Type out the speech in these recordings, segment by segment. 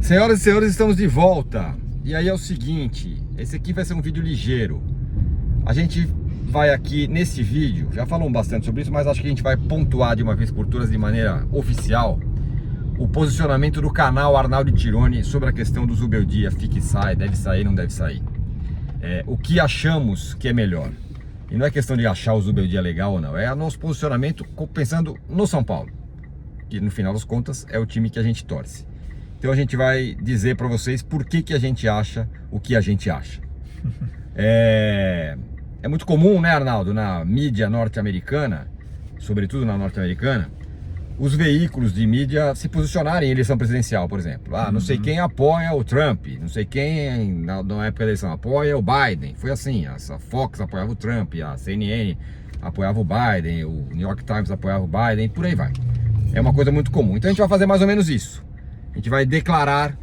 Senhoras e senhores, estamos de volta. E aí é o seguinte, esse aqui vai ser um vídeo ligeiro. A gente vai aqui nesse vídeo, já falamos bastante sobre isso, mas acho que a gente vai pontuar de uma vez por todas, de maneira oficial, o posicionamento do canal Arnaldo Tironi sobre a questão do Zubeldia, fique e sai, deve sair, não deve sair. O que achamos que é melhor. E não é questão de achar o Zubeldia legal ou não, é o nosso posicionamento pensando no São Paulo, que no final das contas é o time que a gente torce. Então a gente vai dizer para vocês por que a gente acha o que a gente acha. É muito comum, né, Arnaldo, na mídia norte-americana, sobretudo na norte-americana, os veículos de mídia se posicionarem em eleição presidencial, por exemplo. Não sei quem apoia o Trump, não sei quem, na época da eleição, apoia o Biden. Foi assim, a Fox apoiava o Trump, a CNN apoiava o Biden, o New York Times apoiava o Biden, por aí vai. É uma coisa muito comum. Então a gente vai fazer mais ou menos isso. A gente vai declarar,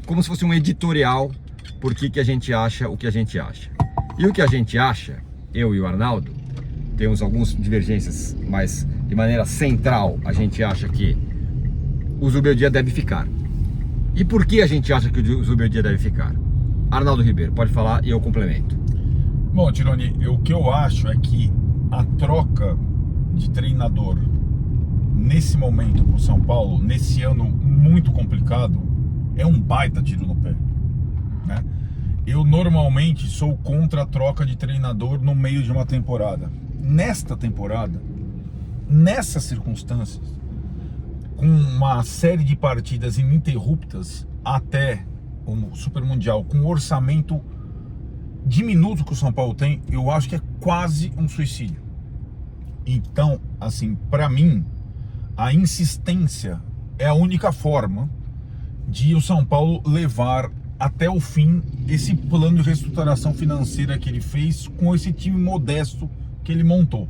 como se fosse um editorial, por que a gente acha o que a gente acha. E o que a gente acha, eu e o Arnaldo, temos algumas divergências, mas de maneira central a gente acha que o Zubeldia deve ficar. E por que a gente acha que o Zubeldia deve ficar? Arnaldo Ribeiro, pode falar e eu complemento. Bom, Tironi, o que eu acho é que a troca de treinador nesse momento para o São Paulo, nesse ano muito complicado, é um baita tiro no pé, né? Eu normalmente sou contra a troca de treinador no meio de uma temporada. Nesta temporada, nessas circunstâncias, com uma série de partidas ininterruptas até o Super Mundial, com o orçamento diminuto que o São Paulo tem, eu acho que é quase um suicídio. Então, assim, para mim, a insistência é a única forma de o São Paulo levar até o fim esse plano de reestruturação financeira que ele fez com esse time modesto que ele montou.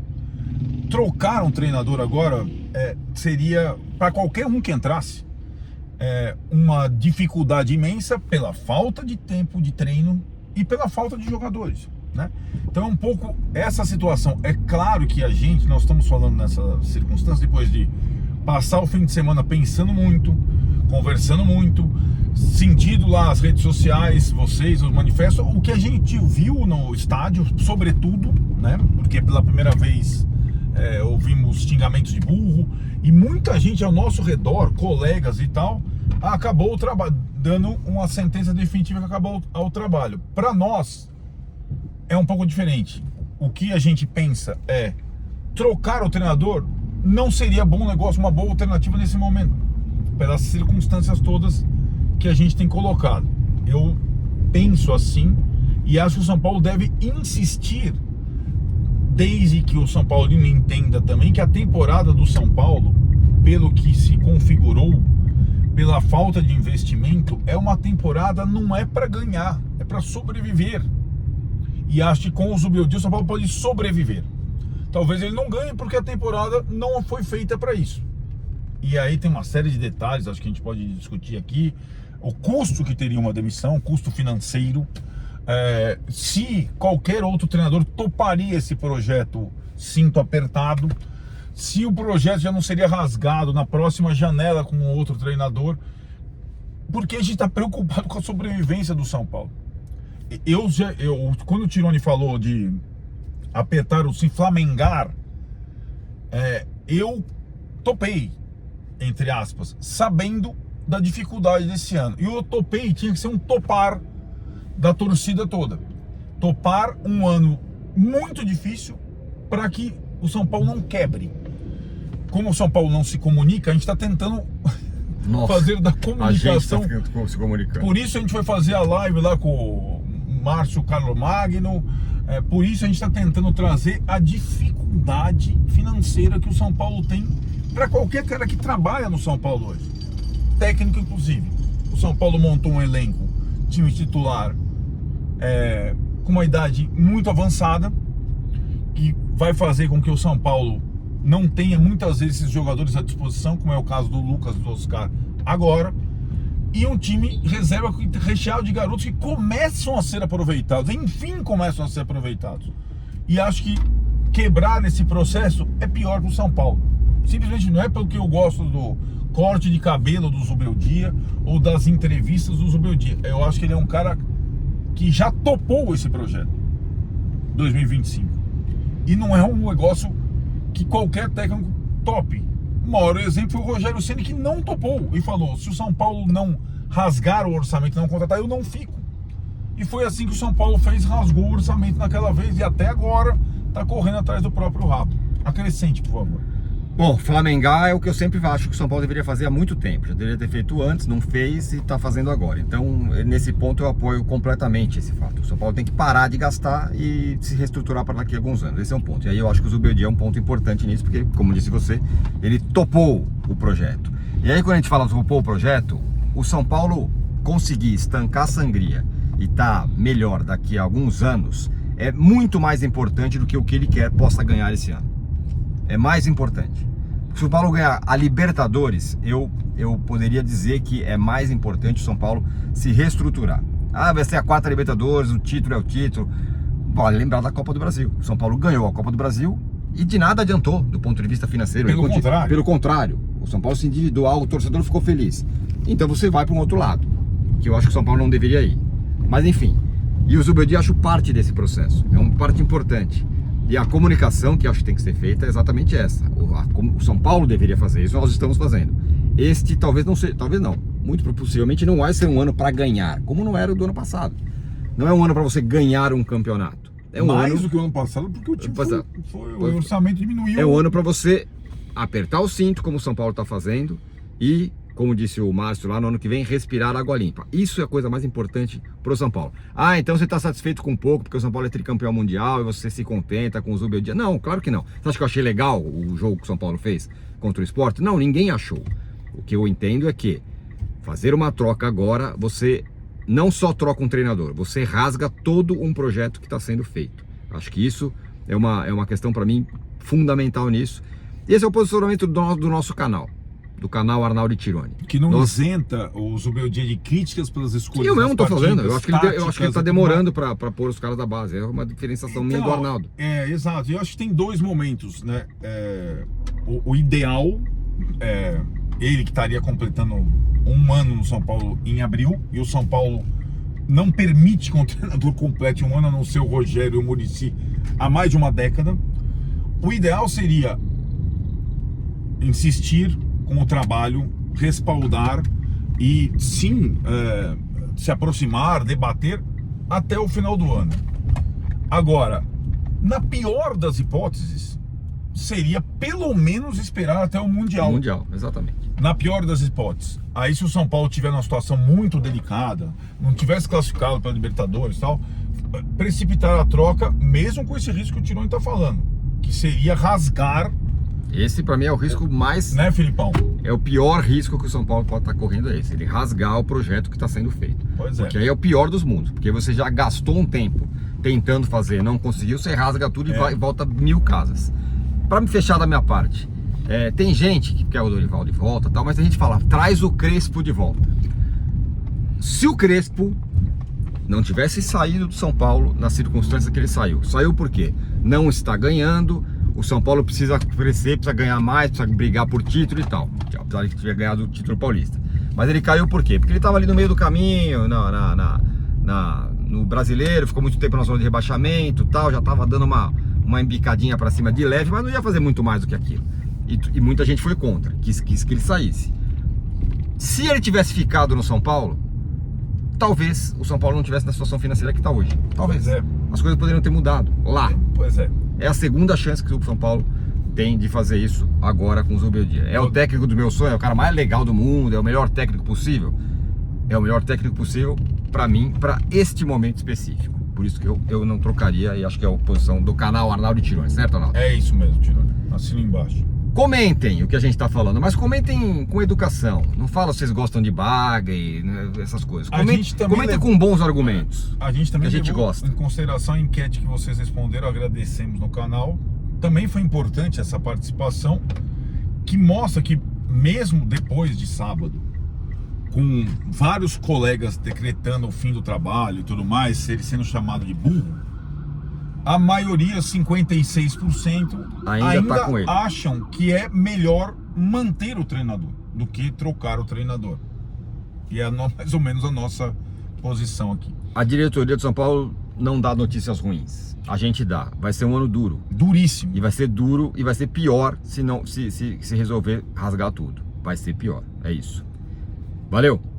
Trocar um treinador agora seria, para qualquer um que entrasse, uma dificuldade imensa pela falta de tempo de treino e pela falta de jogadores, né? Então é um pouco essa situação. É claro que nós estamos falando nessa circunstância depois de passar o fim de semana pensando muito, conversando muito, sentindo lá as redes sociais, vocês, os manifestos, o que a gente viu no estádio, sobretudo, né? Porque pela primeira vez ouvimos xingamentos de burro e muita gente ao nosso redor, colegas e tal, acabou dando uma sentença definitiva que acabou o trabalho. Para nós é um pouco diferente. O que a gente pensa é trocar o treinador não seria bom negócio, uma boa alternativa nesse momento, pelas circunstâncias todas que a gente tem colocado. Eu penso assim e acho que o São Paulo deve insistir, desde que o São Paulo entenda também que a temporada do São Paulo, pelo que se configurou, pela falta de investimento, é uma temporada, não é para ganhar, é para sobreviver. E acho que com o Zubeldia o São Paulo pode sobreviver. Talvez ele não ganhe porque a temporada não foi feita para isso. E aí tem uma série de detalhes, acho que a gente pode discutir aqui. O custo que teria uma demissão, o custo financeiro. Se qualquer outro treinador toparia esse projeto cinto apertado. Se o projeto já não seria rasgado na próxima janela com outro treinador. Porque a gente está preocupado com a sobrevivência do São Paulo. Quando o Tironi falou de apertar o cinto, flamengar, eu topei, entre aspas, sabendo da dificuldade desse ano. E o topei tinha que ser um topar da torcida toda. Topar um ano muito difícil para que o São Paulo não quebre. Como o São Paulo não se comunica, a gente está tentando fazer da comunicação. Se comunicando. Por isso a gente vai fazer a live lá com o Márcio Carlo Magno. Por isso a gente está tentando trazer a dificuldade financeira que o São Paulo tem para qualquer cara que trabalha no São Paulo hoje, técnico inclusive. O São Paulo montou um elenco, time titular, com uma idade muito avançada, que vai fazer com que o São Paulo não tenha muitas vezes esses jogadores à disposição, como é o caso do Lucas, do Oscar agora. E um time reserva recheado de garotos que começam a ser aproveitados, enfim começam a ser aproveitados. E acho que quebrar nesse processo é pior para o São Paulo. Simplesmente não é porque eu gosto do corte de cabelo do Zubeldia ou das entrevistas do Zubeldia. Eu acho que ele é um cara que já topou esse projeto 2025. E não é um negócio que qualquer técnico tope. O maior exemplo foi o Rogério Ceni, que não topou e falou: se o São Paulo não rasgar o orçamento e não contratar, eu não fico. E foi assim que o São Paulo fez, rasgou o orçamento naquela vez e até agora está correndo atrás do próprio rabo. Acrescente, por favor. Bom, flamengar é o que eu sempre acho que o São Paulo deveria fazer há muito tempo. Já deveria ter feito antes, não fez e está fazendo agora. Então, nesse ponto eu apoio completamente esse fato. O São Paulo tem que parar de gastar e se reestruturar para daqui a alguns anos. Esse é um ponto. E aí eu acho que o Zubeldia é um ponto importante nisso, porque, como disse você, ele topou o projeto. E aí quando a gente fala topou o projeto, o São Paulo conseguir estancar a sangria e tá melhor daqui a alguns anos é muito mais importante do que o que ele quer possa ganhar esse ano. É mais importante. Se o São Paulo ganhar a Libertadores, eu poderia dizer que é mais importante o São Paulo se reestruturar. Ah, vai ser a 4 Libertadores, o título é o título. Vale lembrar da Copa do Brasil. O São Paulo ganhou a Copa do Brasil e de nada adiantou do ponto de vista financeiro. Pelo contrário, o São Paulo se endividou, o torcedor ficou feliz. Então você vai para um outro lado, que eu acho que o São Paulo não deveria ir. Mas enfim, e o Zubeldia acho parte desse processo, é uma parte importante. E a comunicação que acho que tem que ser feita é exatamente essa. O São Paulo deveria fazer isso, nós estamos fazendo. Este talvez não seja, talvez não, muito possivelmente não vai ser um ano para ganhar, como não era o do ano passado. Não é um ano para você ganhar um campeonato. É um mais ano do que o ano passado, porque o time o orçamento diminuiu. É um ano para você apertar o cinto, como o São Paulo está fazendo, e, como disse o Márcio lá, no ano que vem, respirar água limpa. Isso é a coisa mais importante para o São Paulo. Ah, então você está satisfeito com pouco, porque o São Paulo é tricampeão mundial e você se contenta com o Zubeldia. Não, claro que não. Você acha que eu achei legal o jogo que o São Paulo fez contra o Sport? Não, ninguém achou. O que eu entendo é que fazer uma troca agora, você não só troca um treinador, você rasga todo um projeto que está sendo feito. Acho que isso é uma questão para mim fundamental nisso. E esse é o posicionamento do nosso canal. Do canal Arnaldo Tironi. Que não isenta o Zubeldia de críticas pelas escolhas. Eu mesmo tô fazendo. Eu acho que ele tá demorando para pôr os caras da base. É uma diferenciação minha do Arnaldo. É, exato. Eu acho que tem dois momentos, né? O ideal é ele que estaria completando um ano no São Paulo em abril, e o São Paulo não permite que um treinador complete um ano, a não ser o Rogério e o Muricy, há mais de uma década. O ideal seria insistir com o trabalho, respaldar e sim se aproximar, debater até o final do ano. Agora, na pior das hipóteses, seria pelo menos esperar até o Mundial. Mundial, exatamente. Na pior das hipóteses. Aí se o São Paulo tiver numa situação muito delicada, não tivesse classificado para a Libertadores e tal, precipitar a troca, mesmo com esse risco que o Tironi está falando, que seria rasgar. Esse para mim é o risco mais... Né, Filipão? É o pior risco que o São Paulo pode estar correndo, é esse. Ele rasgar o projeto que está sendo feito. Pois é. Porque aí é o pior dos mundos. Porque você já gastou um tempo tentando fazer, não conseguiu, você rasga tudo e volta 1000 casas. Para me fechar da minha parte, tem gente que quer o Dorival de volta, tal, mas a gente fala, traz o Crespo de volta. Se o Crespo não tivesse saído do São Paulo nas circunstâncias que ele saiu por quê? Não está ganhando, o São Paulo precisa crescer, precisa ganhar mais, precisa brigar por título e tal, apesar de que tiver ganhado o título paulista. Mas ele caiu por quê? Porque ele estava ali no meio do caminho, no brasileiro, ficou muito tempo na zona de rebaixamento, tal, já estava dando uma embicadinha para cima de leve, mas não ia fazer muito mais do que aquilo. E muita gente foi contra, quis que ele saísse. Se ele tivesse ficado no São Paulo, talvez o São Paulo não tivesse na situação financeira que está hoje. Talvez. As coisas poderiam ter mudado lá. Pois é. É a segunda chance que o São Paulo tem de fazer isso agora com o Zubeldia. É o técnico do meu sonho, é o cara mais legal do mundo, é o melhor técnico possível. É o melhor técnico possível para mim, para este momento específico. Por isso que eu não trocaria, e acho que é a posição do canal Arnaldo Tironi, certo, Arnaldo? É isso mesmo, Tironi. Assina embaixo. Comentem o que a gente está falando, mas comentem com educação. Não fala se vocês gostam de baga e essas coisas. Comentem com bons argumentos. A gente também gosta. Em consideração a enquete que vocês responderam, agradecemos no canal. Também foi importante essa participação, que mostra que mesmo depois de sábado, com vários colegas decretando o fim do trabalho e tudo mais, ele sendo chamado de burro, a maioria, 56%, ainda tá com ele. Acham que é melhor manter o treinador. do que trocar o treinador. E é mais ou menos a nossa posição aqui. A diretoria de São Paulo não dá notícias ruins. A gente dá. Vai ser um ano duro. Duríssimo. E vai ser duro e vai ser pior se resolver rasgar tudo. Vai ser pior. É isso. Valeu!